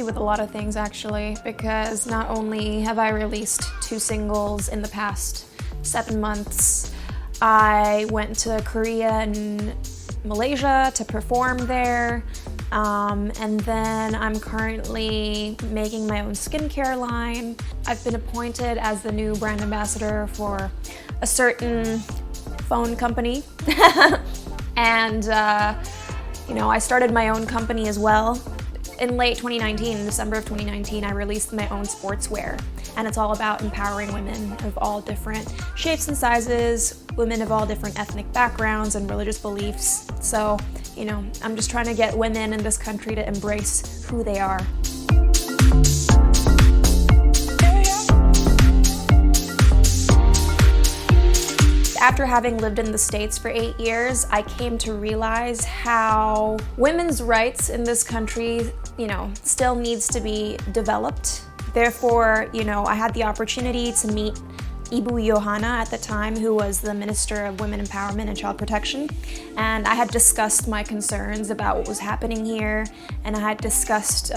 busy with a lot of things actually, because not only have I released 2 singles in the past 7 months, I went to Korea and Malaysia to perform there, and then I'm currently making my own skincare line. I've been appointed as the new brand ambassador for a certain phone company. And I started my own company as well. In late 2019, in December of 2019, I released my own sportswear, and it's all about empowering women of all different shapes and sizes, women of all different ethnic backgrounds and religious beliefs. So, I'm just trying to get women in this country to embrace who they are. After having lived in the States for 8 years, I came to realize how women's rights in this country, still needs to be developed. Therefore, I had the opportunity to meet Ibu Johanna at the time, who was the Minister of Women Empowerment and Child Protection. And I had discussed my concerns about what was happening here, and I had discussed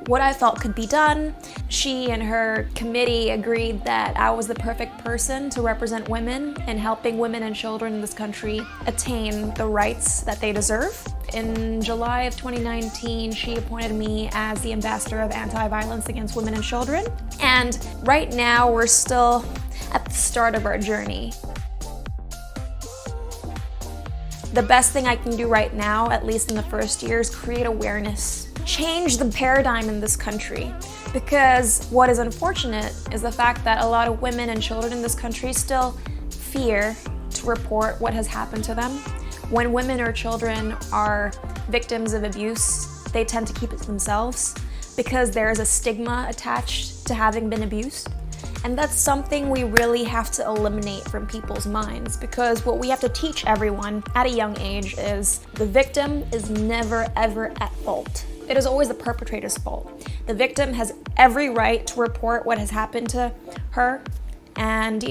what I felt could be done. She and her committee agreed that I was the perfect person to represent women in helping women and children in this country attain the rights that they deserve. In July of 2019, she appointed me as the ambassador of anti-violence against women and children. And right now, we're still at the start of our journey. The best thing I can do right now, at least in the first year, is create awareness. Change the paradigm in this country. Because what is unfortunate is the fact that a lot of women and children in this country still fear to report what has happened to them. When women or children are victims of abuse, they tend to keep it to themselves because there is a stigma attached to having been abused. And that's something we really have to eliminate from people's minds, because what we have to teach everyone at a young age is the victim is never ever at fault. It is always the perpetrator's fault. The victim has every right to report what has happened to her and,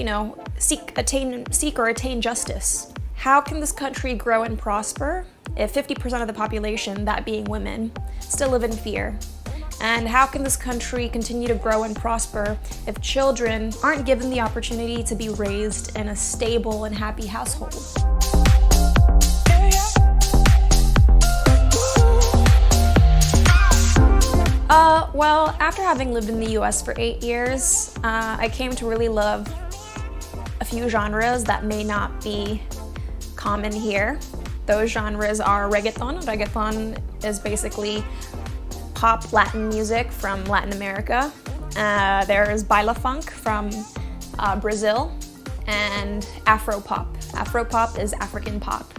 seek or attain justice. How can this country grow and prosper if 50% of the population, that being women, still live in fear? And how can this country continue to grow and prosper if children aren't given the opportunity to be raised in a stable and happy household? Well, after having lived in the US for 8 years, I came to really love a few genres that may not be common here. Those genres are reggaeton. Reggaeton is basically pop Latin music from Latin America. There's baila funk from Brazil, and Afropop. Afropop is African pop.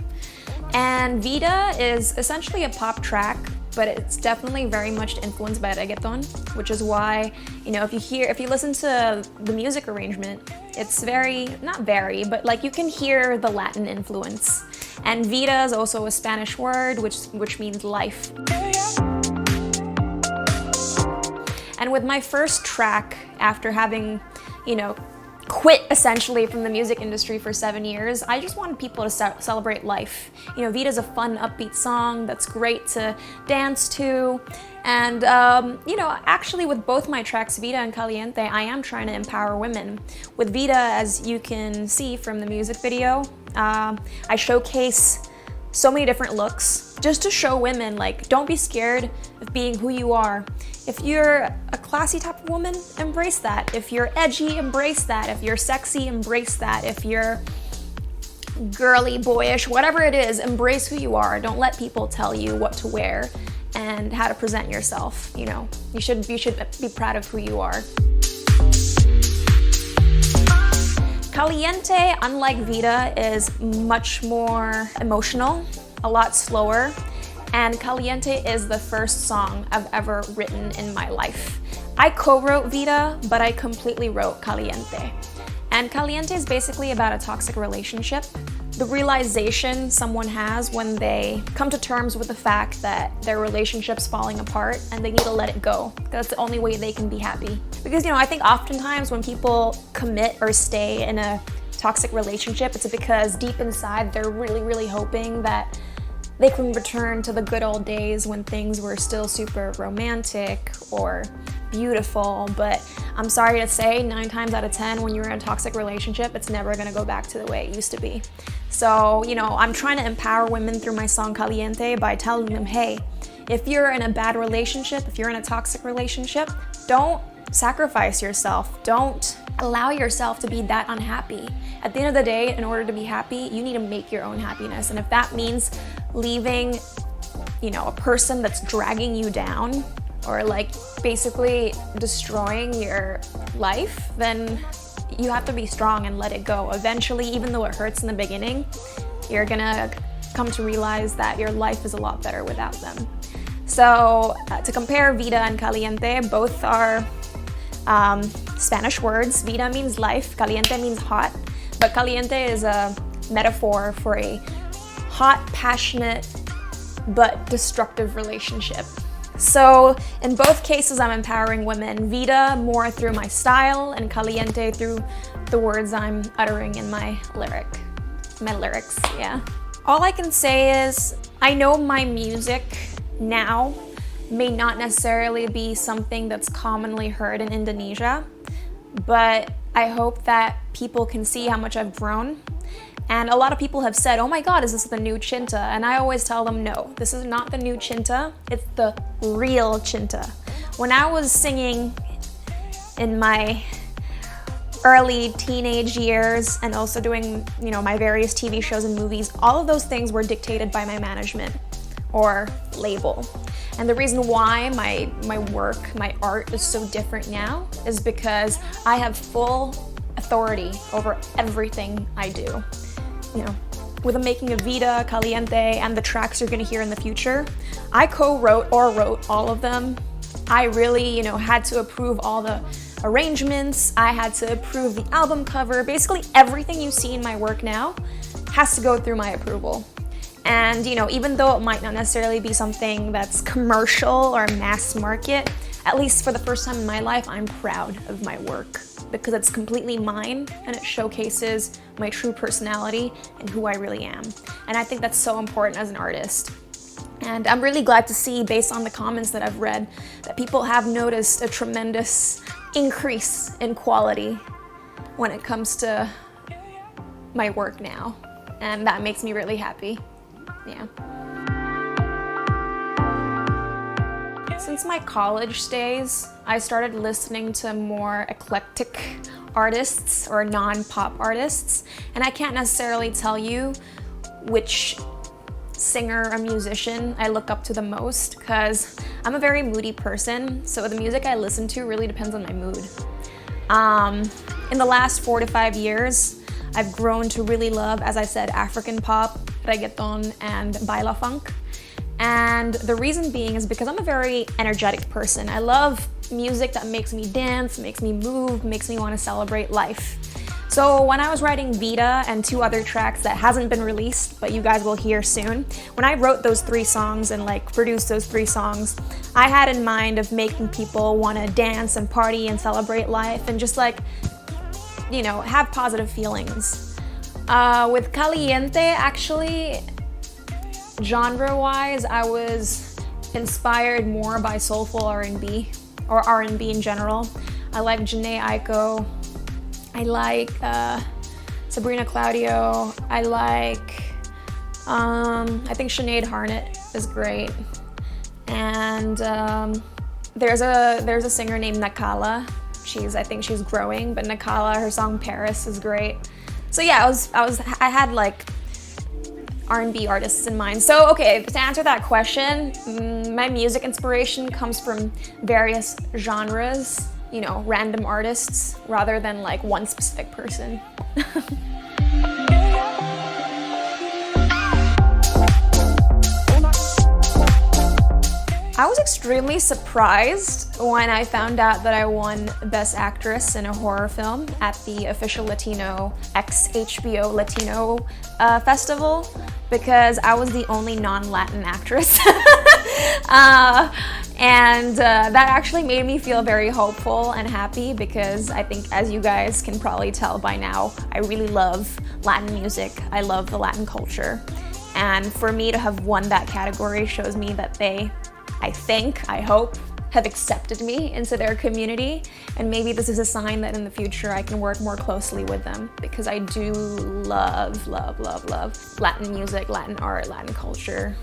And Vida is essentially a pop track, but it's definitely very much influenced by reggaeton, which is why, if you listen to the music arrangement, it's but you can hear the Latin influence. And vida is also a Spanish word, which means life. And with my first track, after having, quit essentially from the music industry for 7 years, I just wanted people to celebrate life. Vida's a fun, upbeat song that's great to dance to. And, actually with both my tracks, Vida and Caliente, I am trying to empower women. With Vida, as you can see from the music video, I showcase so many different looks just to show women, don't be scared of being who you are. If you're a classy type of woman, embrace that. If you're edgy, embrace that. If you're sexy, embrace that. If you're girly, boyish, whatever it is, embrace who you are. Don't let people tell you what to wear and how to present yourself. You should be proud of who you are. Caliente, unlike Vida, is much more emotional, a lot slower. And Caliente is the first song I've ever written in my life. I co-wrote Vida, but I completely wrote Caliente. And Caliente is basically about a toxic relationship. The realization someone has when they come to terms with the fact that their relationship's falling apart and they need to let it go. That's the only way they can be happy. Because, I think oftentimes when people commit or stay in a toxic relationship, it's because deep inside they're really, really hoping that they can return to the good old days when things were still super romantic or beautiful, but I'm sorry to say 9 times out of 10 when you're in a toxic relationship, it's never gonna go back to the way it used to be. So, I'm trying to empower women through my song Caliente by telling them, hey, if you're in a bad relationship, if you're in a toxic relationship, don't sacrifice yourself. Don't allow yourself to be that unhappy. At the end of the day, in order to be happy, you need to make your own happiness. And if that means leaving, a person that's dragging you down or like basically destroying your life, then you have to be strong and let it go. Eventually, even though it hurts in the beginning, you're gonna come to realize that your life is a lot better without them. So to compare Vida and Caliente, both are Spanish words. Vida means life, caliente means hot, but caliente is a metaphor for a hot, passionate, but destructive relationship. So in both cases, I'm empowering women. Vida more through my style, and caliente through the words I'm uttering in my lyrics, yeah. All I can say is, I know my music now may not necessarily be something that's commonly heard in Indonesia, but I hope that people can see how much I've grown. And a lot of people have said, oh my God, is this the new Cinta? And I always tell them, no, this is not the new Cinta, it's the real Cinta. When I was singing in my early teenage years and also doing, my various TV shows and movies, all of those things were dictated by my management or label. And the reason why my work, my art is so different now is because I have full authority over everything I do. With the making of Vida, Caliente, and the tracks you're gonna hear in the future, I co-wrote or wrote all of them. I really, had to approve all the arrangements. I had to approve the album cover. Basically, everything you see in my work now has to go through my approval. And, even though it might not necessarily be something that's commercial or mass market, at least for the first time in my life, I'm proud of my work because it's completely mine and it showcases my true personality and who I really am. And I think that's so important as an artist. And I'm really glad to see, based on the comments that I've read, that people have noticed a tremendous increase in quality when it comes to my work now. And that makes me really happy. Yeah. Since my college days, I started listening to more eclectic artists or non-pop artists, and I can't necessarily tell you which singer or musician I look up to the most because I'm a very moody person, so the music I listen to really depends on my mood. In the last 4 to 5 years, I've grown to really love, as I said, African pop, reggaeton, and baila funk. And the reason being is because I'm a very energetic person. I love music that makes me dance, makes me move, makes me want to celebrate life. So when I was writing Vida and 2 other tracks that hasn't been released, but you guys will hear soon, when I wrote those 3 songs and produced those 3 songs, I had in mind of making people want to dance and party and celebrate life and just have positive feelings. With Caliente, actually, genre-wise, I was inspired more by soulful R&B, or R&B in general. I like Jhené Aiko. I like Sabrina Claudio. I like, I think Sinead Harnett is great. And there's a singer named Nakala. I think she's growing, but Nakala, her song Paris is great. So yeah, I had R&B artists in mind. So okay, to answer that question, my music inspiration comes from various genres, random artists, rather than one specific person. I was extremely surprised when I found out that I won Best Actress in a Horror Film at the official Latino HBO Latino Festival, because I was the only non-Latin actress. And that actually made me feel very hopeful and happy because I think, as you guys can probably tell by now, I really love Latin music. I love the Latin culture. And for me to have won that category shows me that they, I hope, have accepted me into their community. And maybe this is a sign that in the future I can work more closely with them, because I do love Latin music, Latin art, Latin culture.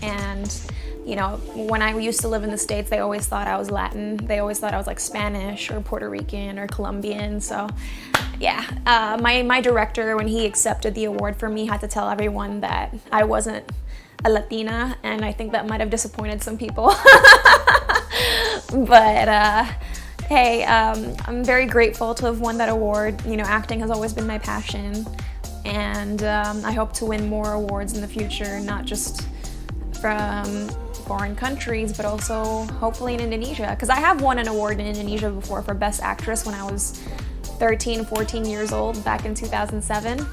And you know, when I used to live in the States, they always thought I was Latin. They always thought I was like Spanish or Puerto Rican or Colombian. So yeah, my director, when he accepted the award for me, had to tell everyone that I wasn't a Latina, and I think that might have disappointed some people. But hey, I'm very grateful to have won that award. You know, acting has always been my passion, and I hope to win more awards in the future, not just from foreign countries, but also hopefully in Indonesia, because I have won an award in Indonesia before for Best Actress when I was 13, 14 years old back in 2007,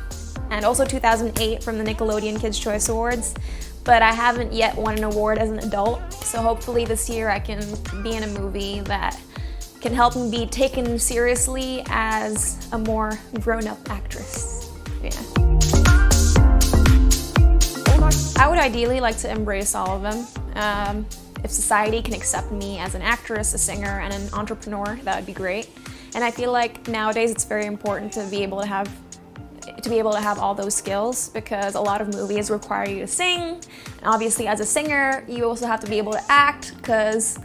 and also 2008 from the Nickelodeon Kids' Choice Awards, but I haven't yet won an award as an adult, so hopefully this year I can be in a movie that can help me be taken seriously as a more grown-up actress. Yeah. I would ideally like to embrace all of them. If society can accept me as an actress, a singer, and an entrepreneur, that would be great. And I feel like nowadays it's very important to be able to have all those skills, because a lot of movies require you to sing. And obviously, as a singer, you also have to be able to act, because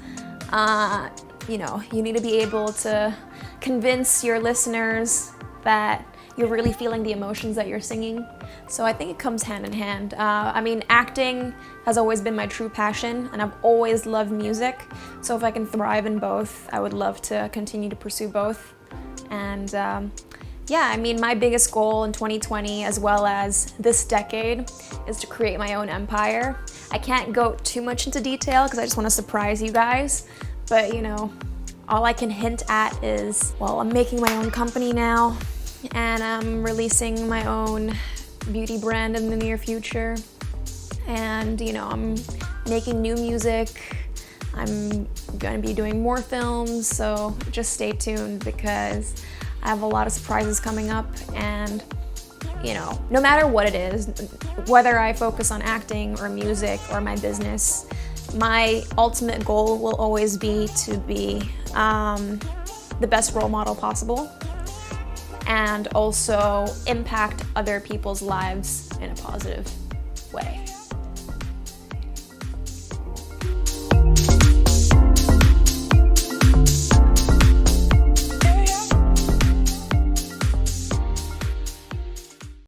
you know, you need to be able to convince your listeners that you're really feeling the emotions that you're singing. So I think it comes hand in hand. I mean, acting has always been my true passion, and I've always loved music. So if I can thrive in both, I would love to continue to pursue both. And yeah, I mean, my biggest goal in 2020, as well as this decade, is to create my own empire. I can't go too much into detail because I just want to surprise you guys. But you know, all I can hint at is, well, I'm making my own company now, and I'm releasing my own beauty brand in the near future. And you know, I'm making new music. I'm gonna be doing more films, so just stay tuned, because I have a lot of surprises coming up. And you know, no matter what it is, whether I focus on acting or music or my business, my ultimate goal will always be to be the best role model possible, and also impact other people's lives in a positive way.